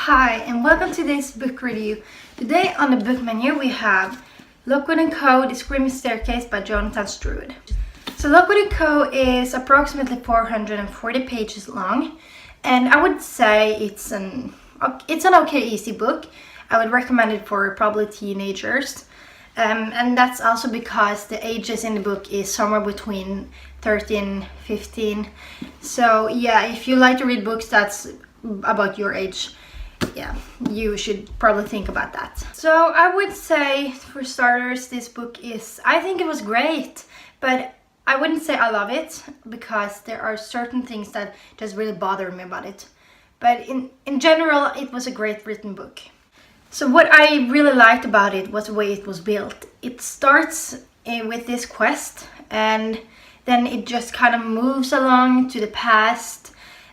Hi, and welcome to this book review. Today on the book menu we have Lockwood Co. The Screaming Staircase by Jonathan Stroud. So Lockwood Co. is approximately 440 pages long, and I would say it's an okay easy book. I would recommend it for probably teenagers. And that's also because the ages in the book is somewhere between 13 and 15. So yeah, if you like to read books that's about your age, yeah, you should probably think about that. So I would say, for starters, this book I think it was great, but I wouldn't say I love it, because there are certain things that just really bother me about it. But in general, it was a great written book. So what I really liked about it was the way it was built. It starts with this quest, and then it just kind of moves along to the past,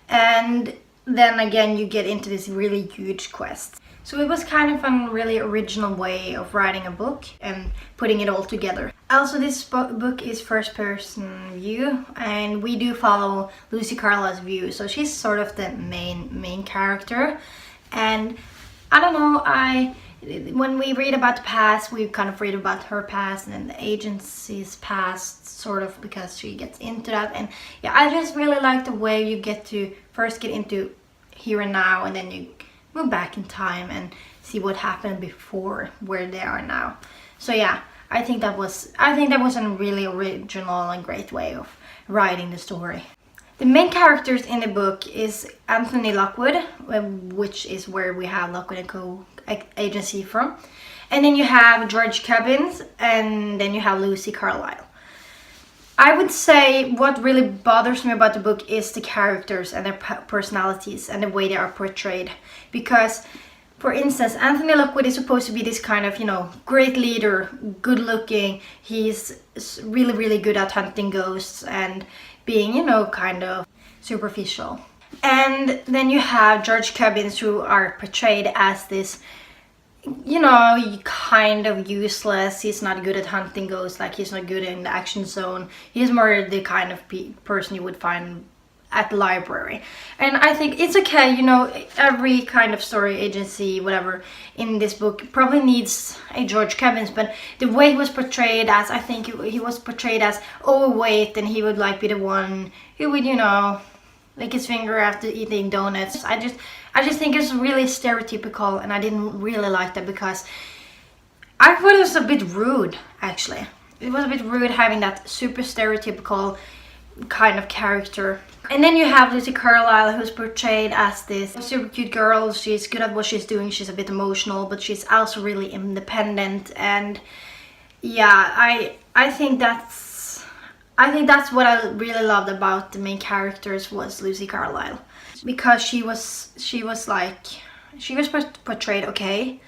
and then again you get into this really huge quest. So it was kind of a really original way of writing a book and putting it all together. Also, this book is first person view, and we do follow Lucy Carlisle's view, so she's sort of the main character. And I don't know, when we read about the past, we kind of read about her past and then the agency's past, sort of, because she gets into that. And yeah, I just really like the way you get to first get into here and now, and then you move back in time and see what happened before where they are now. So yeah, I think that was a really original and great way of writing the story. The main characters in the book is Anthony Lockwood, which is where we have Lockwood Co. agency from. And then you have George Cubbins, and then you have Lucy Carlisle. I would say what really bothers me about the book is the characters and their personalities and the way they are portrayed. Because, for instance, Anthony Lockwood is supposed to be this kind of, great leader, good looking. He's really, really good at hunting ghosts and being, kind of superficial. And then you have George Cubbins, who are portrayed as this, kind of useless. He's not good at hunting ghosts, like he's not good in the action zone. He's more the kind of person you would find at the library. And I think it's okay, every kind of story agency, whatever, in this book probably needs a George Cubbins, but the way he was portrayed as, I think he was portrayed as overweight, and he would be the one who would, lick his finger after eating donuts. I just think it's really stereotypical, and I didn't really like that, because I thought it was a bit rude, actually. It was a bit rude having that super stereotypical kind of character. And then you have Lucy Carlisle, who's portrayed as this super cute girl. She's good at what she's doing. She's a bit emotional, but she's also really independent. And yeah, I think that's what I really loved about the main characters was Lucy Carlisle, because she was portrayed okay.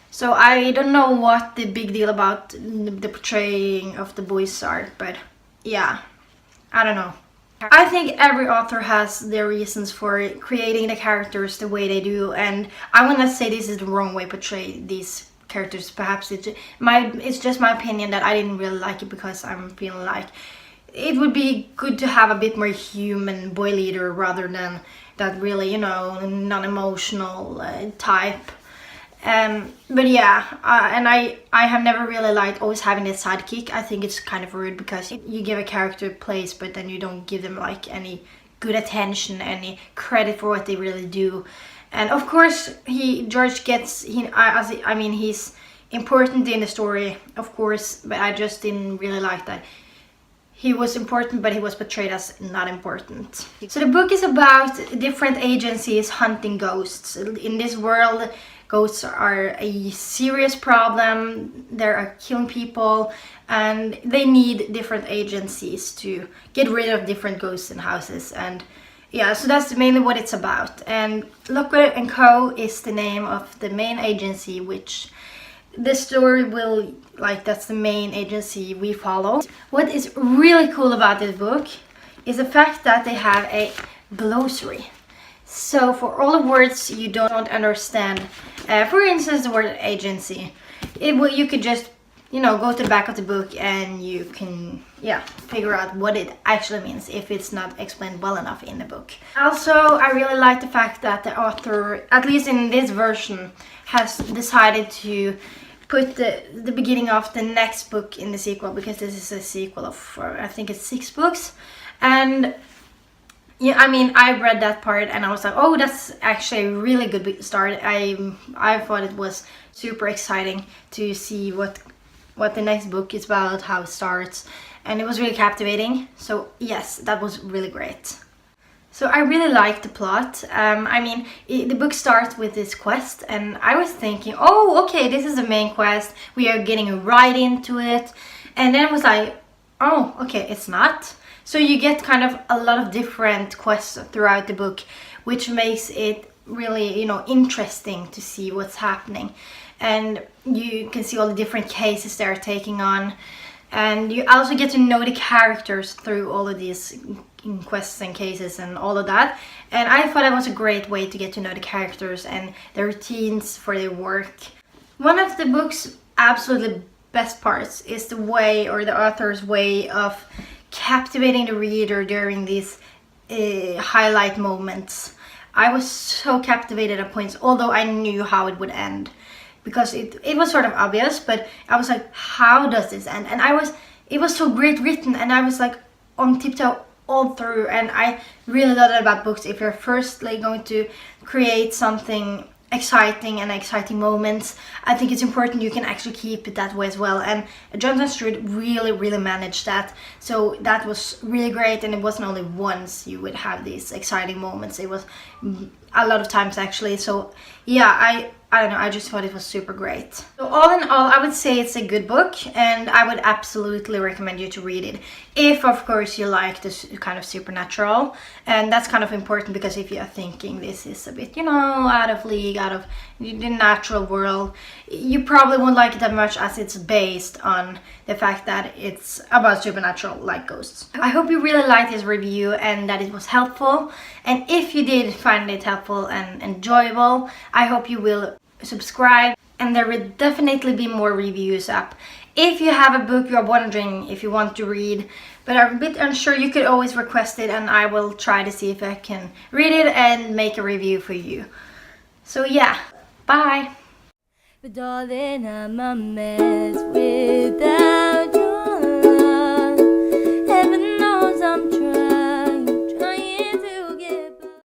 So I don't know what the big deal about the portraying of the boys are, but yeah, I don't know. I think every author has their reasons for creating the characters the way they do, and I will not say this is the wrong way to portray these characters. Perhaps it's just my opinion that I didn't really like it, because I'm feeling like it would be good to have a bit more human boy leader rather than that really, non-emotional type. But yeah, and I have never really liked always having this sidekick. I think it's kind of rude, because you give a character place, but then you don't give them any good attention, any credit for what they really do. And of course, George gets, he's important in the story, of course, but I just didn't really like that. He was important, but he was portrayed as not important. So the book is about different agencies hunting ghosts. In this world, ghosts are a serious problem. They are killing people, and they need different agencies to get rid of different ghosts in houses. And yeah, so that's mainly what it's about. And Lockwood & Co. is the name of the main agency, which the story will, that's the main agency we follow. What is really cool about this book is the fact that they have a glossary. So for all the words you don't understand, for instance the word agency, you could just you know, go to the back of the book and you can, yeah, figure out what it actually means if it's not explained well enough in the book. Also, I really like the fact that the author, at least in this version, has decided to put the beginning of the next book in the sequel, because this is a sequel of, I think it's 6 books. And yeah, I mean, I read that part and I was like, oh, that's actually a really good start. I thought it was super exciting to see what the next book is about, how it starts, and it was really captivating. So yes, that was really great. So I really liked the plot. I mean, the book starts with this quest, and I was thinking, oh, okay, this is the main quest. We are getting right into it. And then it was like, oh, okay, it's not. So you get kind of a lot of different quests throughout the book, which makes it really, you know, interesting to see what's happening. And you can see all the different cases they're taking on. And you also get to know the characters through all of these quests and cases and all of that. And I thought it was a great way to get to know the characters and their routines for their work. One of the book's absolutely best parts is the way, or the author's way, of captivating the reader during these highlight moments. I was so captivated at points, although I knew how it would end, because it was sort of obvious, but I was like, how does this end? And it was so great written, and I was like on tiptoe all through. And I really love that about books. If you're firstly going to create something exciting moments, I think it's important you can actually keep it that way as well. And Jonathan Stroud really managed that. So that was really great, and it wasn't only once you would have these exciting moments, it was a lot of times actually. So yeah, I don't know, I just thought it was super great. So all in all, I would say it's a good book, and I would absolutely recommend you to read it. If, of course, you like this kind of supernatural. And that's kind of important, because if you're thinking this is a bit, you know, out of league, out of the natural world, you probably won't like it that much, as it's based on the fact that it's about supernatural, like ghosts. I hope you really liked this review and that it was helpful. And if you did find it helpful and enjoyable, I hope you will subscribe, and there will definitely be more reviews up. If you have a book you're wondering if you want to read but are a bit unsure, you could always request it, and I will try to see if I can read it and make a review for you. So yeah, bye. But darling, I'm a mess without